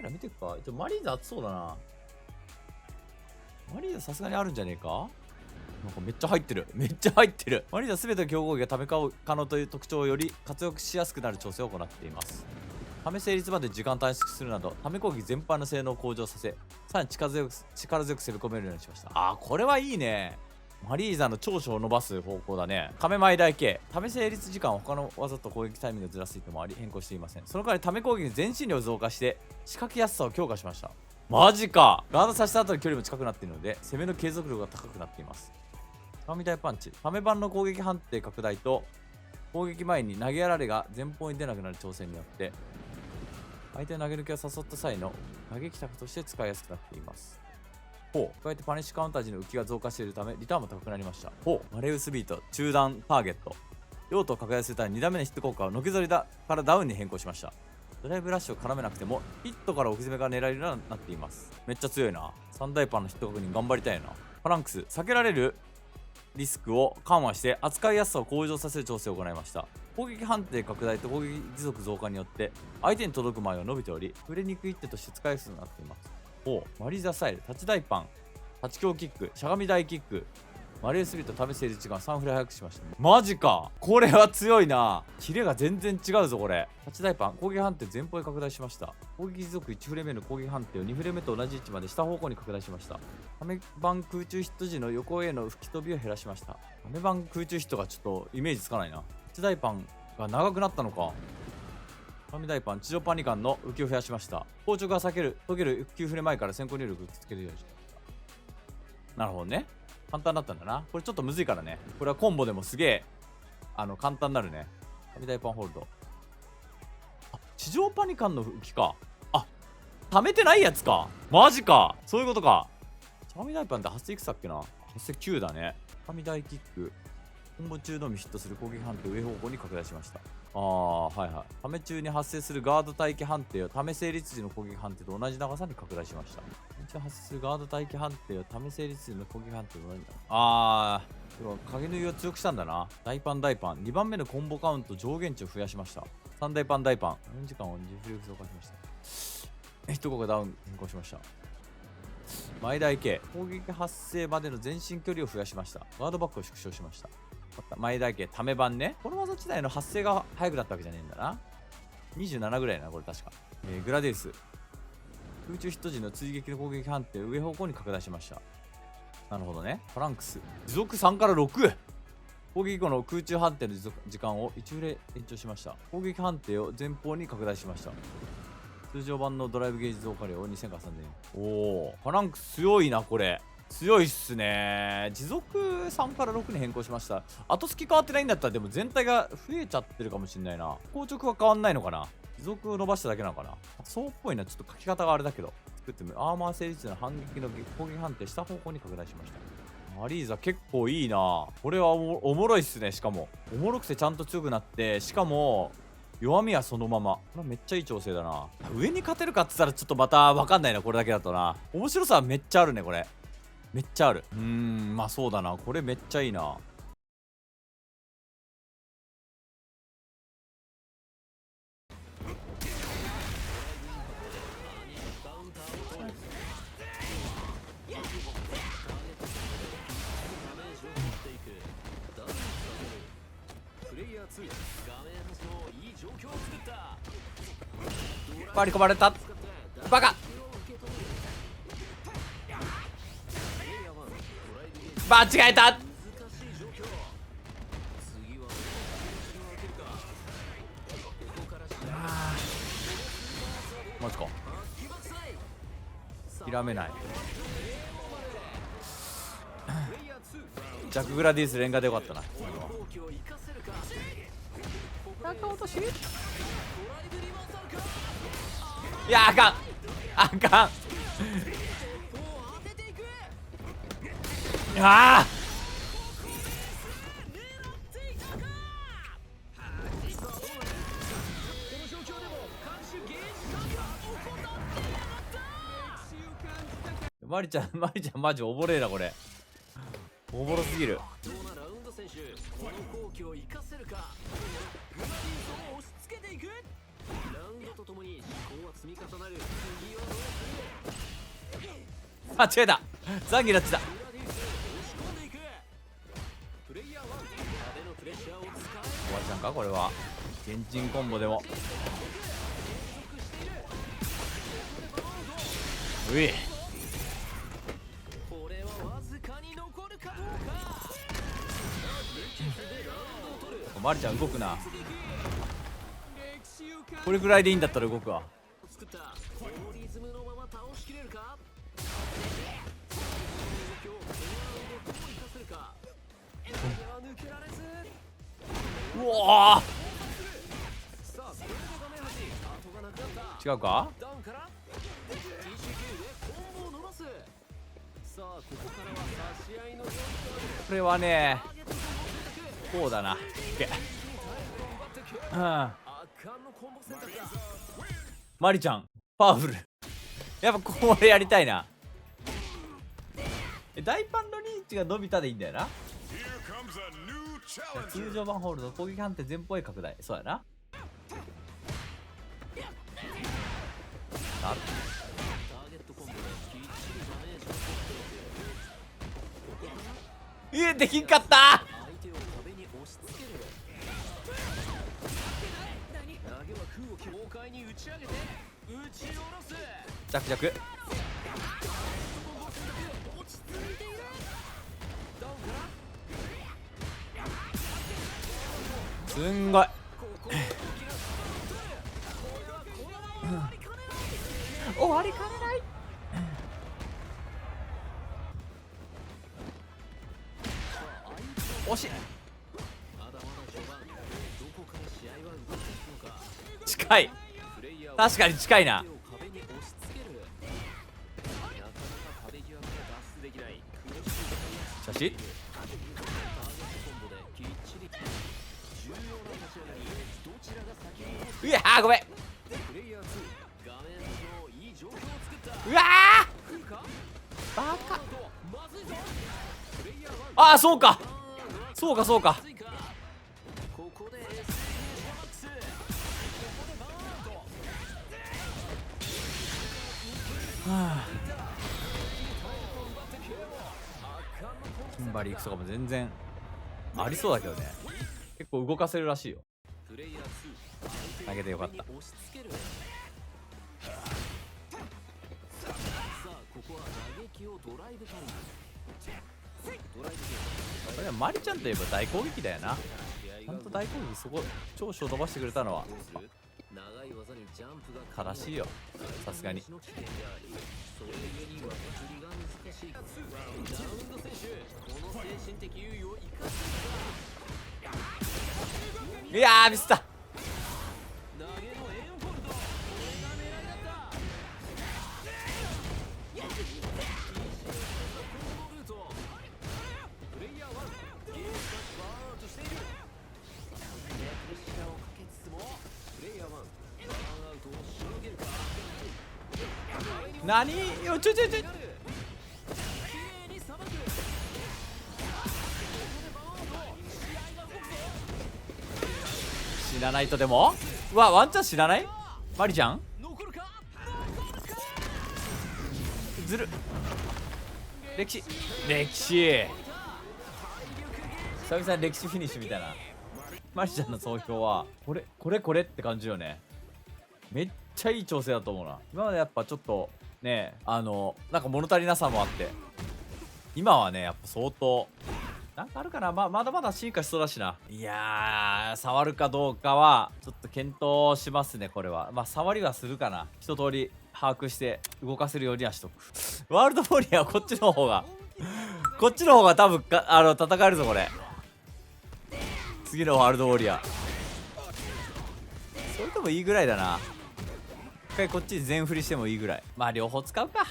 から見ていくか。マリーザ熱そうだな。マリーザさすがにあるんじゃねえか。なんかめっちゃ入ってる。めっちゃ入ってる。マリーザすべての強豪機がため可能という特徴をより活躍しやすくなる調整を行っています。ため成立まで時間短縮するなど、ため攻撃全般の性能を向上させ、さらに力強く攻め込めるようにしました。あー、これはいいね。マリーザの長所を伸ばす方向だね。亀前台形。ため成立時間を他の技と攻撃タイミングをずらす意図もあり変更していません。その代わりため攻撃の前進量を増加して仕掛けやすさを強化しました。マジか。ガードさせた後の距離も近くなっているので攻めの継続力が高くなっています。鏡大パンチ。ため版の攻撃判定拡大と攻撃前に投げやられが前方に出なくなる調整によって相手の投げ抜きを誘った際の打撃策として使いやすくなっています。加えてパニッシュカウンター時の浮きが増加しているためリターンも高くなりました。マレウスビート中段ターゲット。用途を拡大するため2段目のヒット効果をのけぞりからダウンに変更しました。ドライブラッシュを絡めなくてもヒットから置き攻めが狙えるようになっています。めっちゃ強いな。3大パンのヒット確認頑張りたいな。ファランクス避けられるリスクを緩和して扱いやすさを向上させる調整を行いました。攻撃判定拡大と攻撃持続増加によって相手に届く前が伸びており触れにくい一手として使いやすくなっています。マリーザスタイル立ち大パン立ち強キックしゃがみ大キックマレースビート試す成立時間3フレ早くしました。マジか。これは強いな。キレが全然違うぞこれ。立ち大パン攻撃判定前方へ拡大しました。攻撃持続1フレ目の攻撃判定を2フレ目と同じ位置まで下方向に拡大しました。ため版空中ヒット時の横への吹き飛びを減らしました。ため版空中ヒットがちょっとイメージつかないな。立ち大パンが長くなったのか。神大パン地上パニカンの浮きを増やしました。硬直が解ける9フレ前から先行入力をつけるようにしました。なるほどね。簡単だったんだな。これちょっとむずいからね。これはコンボでもすげえ簡単になるね。神大パンホールド。地上パニカンの浮きか。溜めてないやつか。マジか。そういうことか。神大パンって発生いくつだっけな。発生9だね。神大キックコンボ中のみヒットする攻撃判定を上方向に拡大しました。はいはい。ため中に発生するガード待機判定をため成立時の攻撃判定と同じ長さに拡大しました。一応発生するガード待機判定をため成立時の攻撃判定と同じ影縫いを強くしたんだな。大パン2番目のコンボカウント上限値を増やしました。3大パン4時間を20フレ増加しました。ヒット効果ダウン変更しました。前台形攻撃発生までの前進距離を増やしました。ガードバックを縮小しました。前台形ため版ね。この技自体の発生が早くなったわけじゃねえんだな。27ぐらいなこれ確か。グラディウス空中ヒット時の追撃の攻撃判定を上方向に拡大しました。なるほどね。フランクス持続3から6。攻撃後の空中判定の時間を1フレ延長しました。攻撃判定を前方に拡大しました。通常版のドライブゲージ増加量を2000から3000。フランクス強いな。これ強いっすね。持続3から6に変更しました。後付き変わってないんだったらでも全体が増えちゃってるかもしんないな。硬直は変わんないのかな。持続を伸ばしただけなのかな。そうっぽいな。ちょっと書き方があれだけど作ってみる。アーマー成立の反撃の攻撃判定下方向に拡大しました。マリーザ結構いいな。これはおもろいっすね。しかもおもろくてちゃんと強くなって、しかも弱みはそのまま。これめっちゃいい調整だな。上に勝てるかって言ったらちょっとまた分かんないな。これだけだとな。面白さはめっちゃあるね。これめっちゃある。まあそうだな。これめっちゃいいな。割り込まれたバカ。間違えた。マジか。諦めない。ジャックグラディウス連打でよかったな。中落とし。いや、あかんあかん。マリちゃんマジおぼれえな。これおもろすぎる。間違えた。ザンギラッチだ。おばちゃんかこれは。現人コンボでもうい。マリちゃん動くな。これぐらいでいいんだったら動くわ。うわー、違うか。これはねこうだな。うん、マリちゃんパワフル。やっぱこれやりたいな。大パンのリーチが伸びたでいいんだよな。通常版ホールド攻撃判定前方へ拡大。そうやな。できんかった。ジャクジャク。すんごい終わりかねない。惜しい。近い。確かに近いな。しかしいやーごめん。うわーバカ。ああそうかそうかそうか。キンバリー行くとかも全然ありそうだけどね。結構動かせるらしいよ。投げてよかった。これはマリちゃんといえば大攻撃だよな。ちゃんと大攻撃そこ長所を伸ばしてくれたのは悲しいよ。さすがにいやーミスった。何よちょ死なないと。でもうわワンチャン死なない。マリちゃんずる。歴史久々に歴史フィニッシュみたいな。マリちゃんの総評はこれって感じよね。めっちゃいい調整だと思うな。今までやっぱちょっとねなんか物足りなさもあって、今はねやっぱ相当なんかあるかな。まだまだ進化しそうだしな。いやー触るかどうかはちょっと検討しますね。これは触りはするかな。一通り把握して動かせるようにはしとく。ワールドウォリアーはこっちの方が多分戦えるぞこれ。次のワールドウォリアーそれともいいぐらいだな。一回こっちに全振りしてもいいぐらい。両方使うか。